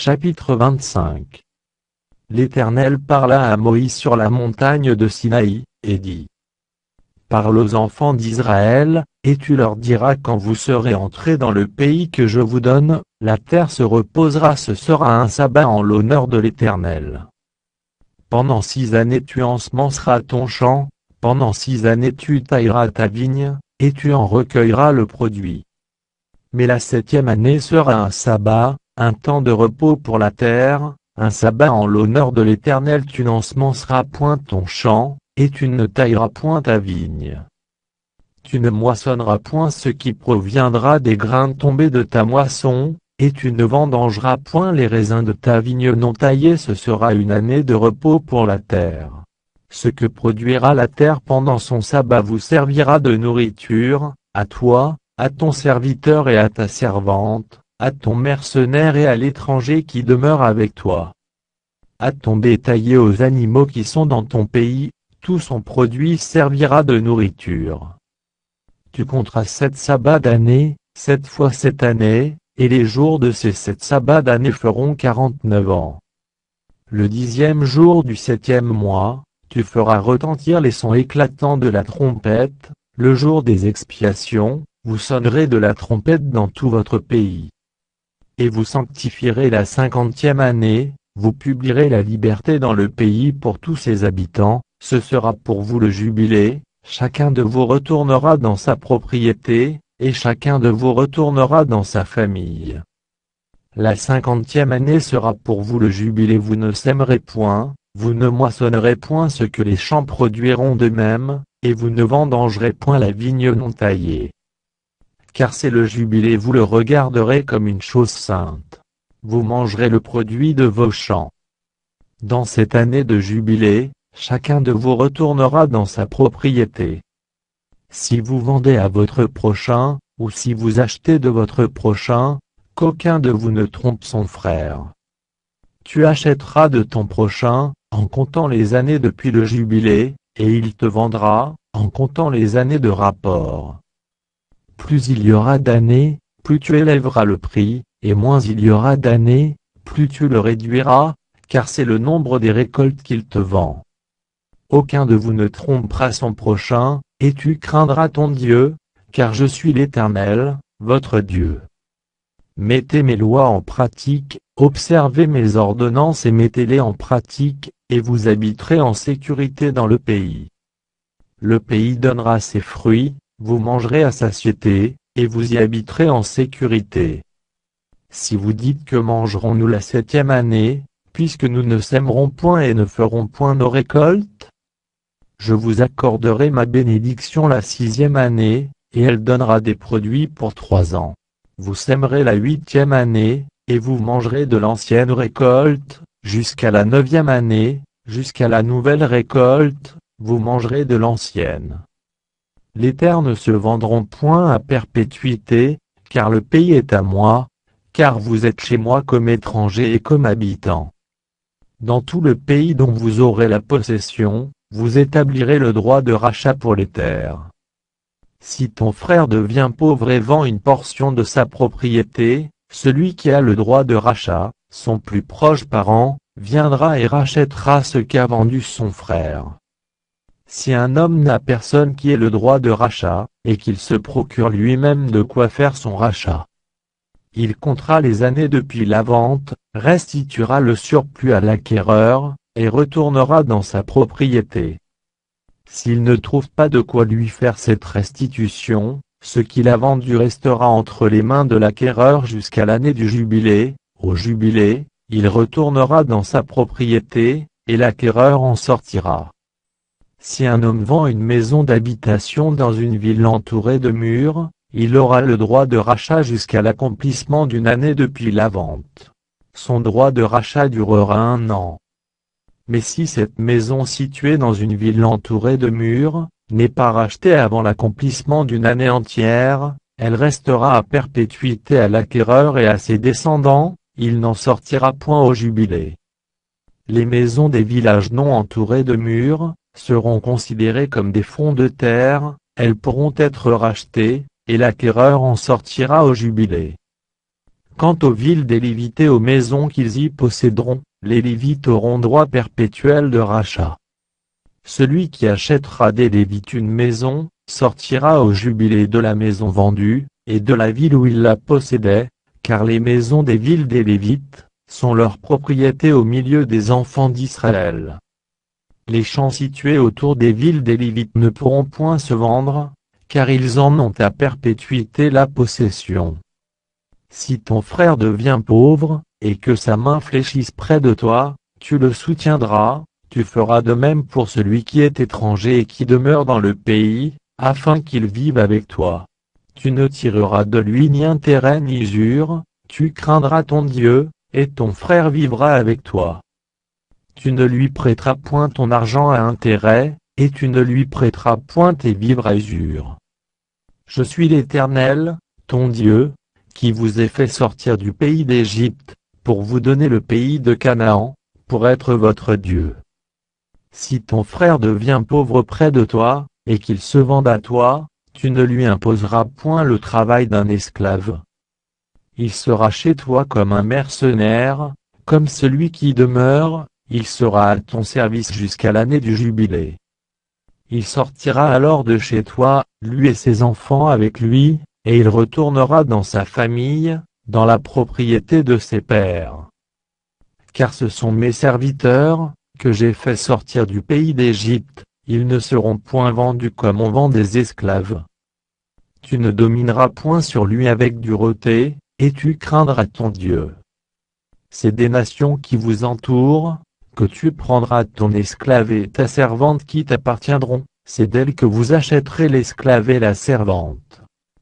Chapitre 25. L'Éternel parla à Moïse sur la montagne de Sinaï, et dit: Parle aux enfants d'Israël, et tu leur diras quand vous serez entrés dans le pays que je vous donne, la terre se reposera, ce sera un sabbat en l'honneur de l'Éternel. Pendant 6 années tu ensemenceras ton champ, pendant 6 années tu tailleras ta vigne, et tu en recueilleras le produit. Mais la 7e année sera un sabbat, un temps de repos pour la terre, un sabbat en l'honneur de l'Éternel. Tu n'ensemenceras point ton champ, et tu ne tailleras point ta vigne. Tu ne moissonneras point ce qui proviendra des grains tombés de ta moisson, et tu ne vendangeras point les raisins de ta vigne non taillée. Ce sera une année de repos pour la terre. Ce que produira la terre pendant son sabbat vous servira de nourriture, à toi, à ton serviteur et à ta servante, à ton mercenaire et à l'étranger qui demeure avec toi. À ton bétail et aux animaux qui sont dans ton pays, tout son produit servira de nourriture. Tu compteras 7 sabbats d'année, 7 fois 7 années, et les jours de ces 7 sabbats d'année feront 49 ans. Le 10e jour du 7e mois, tu feras retentir les sons éclatants de la trompette, le jour des expiations, vous sonnerez de la trompette dans tout votre pays. Et vous sanctifierez la 50e année, vous publierez la liberté dans le pays pour tous ses habitants, ce sera pour vous le jubilé, chacun de vous retournera dans sa propriété, et chacun de vous retournera dans sa famille. La 50e année sera pour vous le jubilé, vous ne sèmerez point, vous ne moissonnerez point ce que les champs produiront d'eux-mêmes, et vous ne vendangerez point la vigne non taillée. Car c'est le jubilé, vous le regarderez comme une chose sainte. Vous mangerez le produit de vos champs. Dans cette année de jubilé, chacun de vous retournera dans sa propriété. Si vous vendez à votre prochain, ou si vous achetez de votre prochain, qu'aucun de vous ne trompe son frère. Tu achèteras de ton prochain, en comptant les années depuis le jubilé, et il te vendra, en comptant les années de rapport. Plus il y aura d'années, plus tu élèveras le prix, et moins il y aura d'années, plus tu le réduiras, car c'est le nombre des récoltes qu'il te vend. Aucun de vous ne trompera son prochain, et tu craindras ton Dieu, car je suis l'Éternel, votre Dieu. Mettez mes lois en pratique, observez mes ordonnances et mettez-les en pratique, et vous habiterez en sécurité dans le pays. Le pays donnera ses fruits, vous mangerez à satiété, et vous y habiterez en sécurité. Si vous dites que mangerons-nous la 7e année, puisque nous ne sèmerons point et ne ferons point nos récoltes? Je vous accorderai ma bénédiction la 6e année, et elle donnera des produits pour 3 ans. Vous sèmerez la 8e année, et vous mangerez de l'ancienne récolte, jusqu'à la 9e année, jusqu'à la nouvelle récolte, vous mangerez de l'ancienne. Les terres ne se vendront point à perpétuité, car le pays est à moi, car vous êtes chez moi comme étrangers et comme habitants. Dans tout le pays dont vous aurez la possession, vous établirez le droit de rachat pour les terres. Si ton frère devient pauvre et vend une portion de sa propriété, celui qui a le droit de rachat, son plus proche parent, viendra et rachètera ce qu'a vendu son frère. Si un homme n'a personne qui ait le droit de rachat, et qu'il se procure lui-même de quoi faire son rachat, il comptera les années depuis la vente, restituera le surplus à l'acquéreur, et retournera dans sa propriété. S'il ne trouve pas de quoi lui faire cette restitution, ce qu'il a vendu restera entre les mains de l'acquéreur jusqu'à l'année du jubilé. Au jubilé, il retournera dans sa propriété, et l'acquéreur en sortira. Si un homme vend une maison d'habitation dans une ville entourée de murs, il aura le droit de rachat jusqu'à l'accomplissement d'une année depuis la vente. Son droit de rachat durera 1 an. Mais si cette maison située dans une ville entourée de murs, n'est pas rachetée avant l'accomplissement d'une année entière, elle restera à perpétuité à l'acquéreur et à ses descendants, il n'en sortira point au jubilé. Les maisons des villages non entourés de murs, seront considérées comme des fonds de terre, elles pourront être rachetées, et l'acquéreur en sortira au jubilé. Quant aux villes des Lévites et aux maisons qu'ils y posséderont, les Lévites auront droit perpétuel de rachat. Celui qui achètera des Lévites une maison, sortira au jubilé de la maison vendue, et de la ville où il la possédait, car les maisons des villes des Lévites sont leur propriété au milieu des enfants d'Israël. Les champs situés autour des villes des Lévites ne pourront point se vendre, car ils en ont à perpétuité la possession. Si ton frère devient pauvre, et que sa main fléchisse près de toi, tu le soutiendras, tu feras de même pour celui qui est étranger et qui demeure dans le pays, afin qu'il vive avec toi. Tu ne tireras de lui ni intérêt ni usure, tu craindras ton Dieu, et ton frère vivra avec toi. Tu ne lui prêteras point ton argent à intérêt, et tu ne lui prêteras point tes vivres à usure. Je suis l'Éternel, ton Dieu, qui vous ai fait sortir du pays d'Égypte, pour vous donner le pays de Canaan, pour être votre Dieu. Si ton frère devient pauvre près de toi, et qu'il se vende à toi, tu ne lui imposeras point le travail d'un esclave. Il sera chez toi comme un mercenaire, comme celui qui demeure, il sera à ton service jusqu'à l'année du jubilé. Il sortira alors de chez toi, lui et ses enfants avec lui, et il retournera dans sa famille, dans la propriété de ses pères. Car ce sont mes serviteurs, que j'ai fait sortir du pays d'Égypte, ils ne seront point vendus comme on vend des esclaves. Tu ne domineras point sur lui avec dureté, et tu craindras ton Dieu. C'est des nations qui vous entourent, que tu prendras ton esclave et ta servante qui t'appartiendront, c'est d'elles que vous achèterez l'esclave et la servante.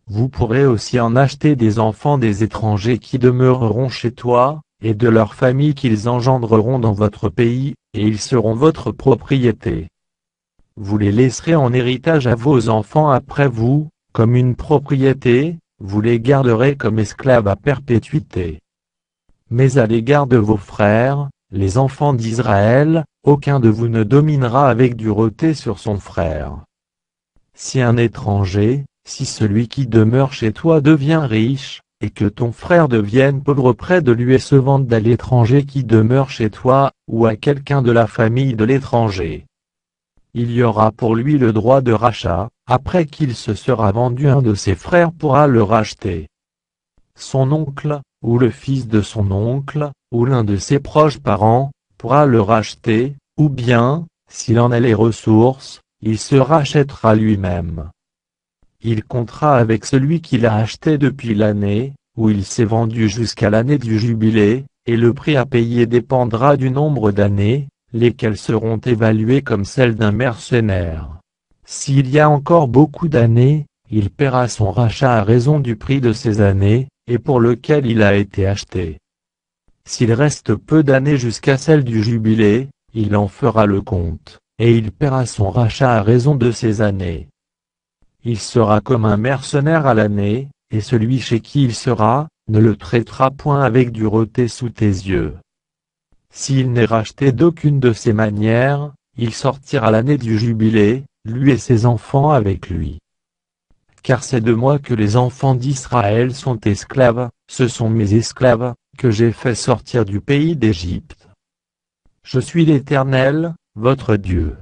Vous pourrez aussi en acheter des enfants des étrangers qui demeureront chez toi, et de leurs familles qu'ils engendreront dans votre pays, et ils seront votre propriété. Vous les laisserez en héritage à vos enfants après vous, comme une propriété, vous les garderez comme esclaves à perpétuité. Mais à l'égard de vos frères, les enfants d'Israël, aucun de vous ne dominera avec dureté sur son frère. Si un étranger, si celui qui demeure chez toi devient riche, et que ton frère devienne pauvre près de lui et se vende à l'étranger qui demeure chez toi, ou à quelqu'un de la famille de l'étranger, il y aura pour lui le droit de rachat, après qu'il se sera vendu un de ses frères pourra le racheter. Son oncle, ou le fils de son oncle, ou l'un de ses proches parents, pourra le racheter, ou bien, s'il en a les ressources, il se rachètera lui-même. Il comptera avec celui qui l'a acheté depuis l'année, où il s'est vendu jusqu'à l'année du jubilé, et le prix à payer dépendra du nombre d'années, lesquelles seront évaluées comme celles d'un mercenaire. S'il y a encore beaucoup d'années, il paiera son rachat à raison du prix de ces années, et pour lequel il a été acheté. S'il reste peu d'années jusqu'à celle du jubilé, il en fera le compte, et il paiera son rachat à raison de ces années. Il sera comme un mercenaire à l'année, et celui chez qui il sera, ne le traitera point avec dureté sous tes yeux. S'il n'est racheté d'aucune de ces manières, il sortira l'année du jubilé, lui et ses enfants avec lui. Car c'est de moi que les enfants d'Israël sont esclaves, ce sont mes esclaves, que j'ai fait sortir du pays d'Égypte. Je suis l'Éternel, votre Dieu.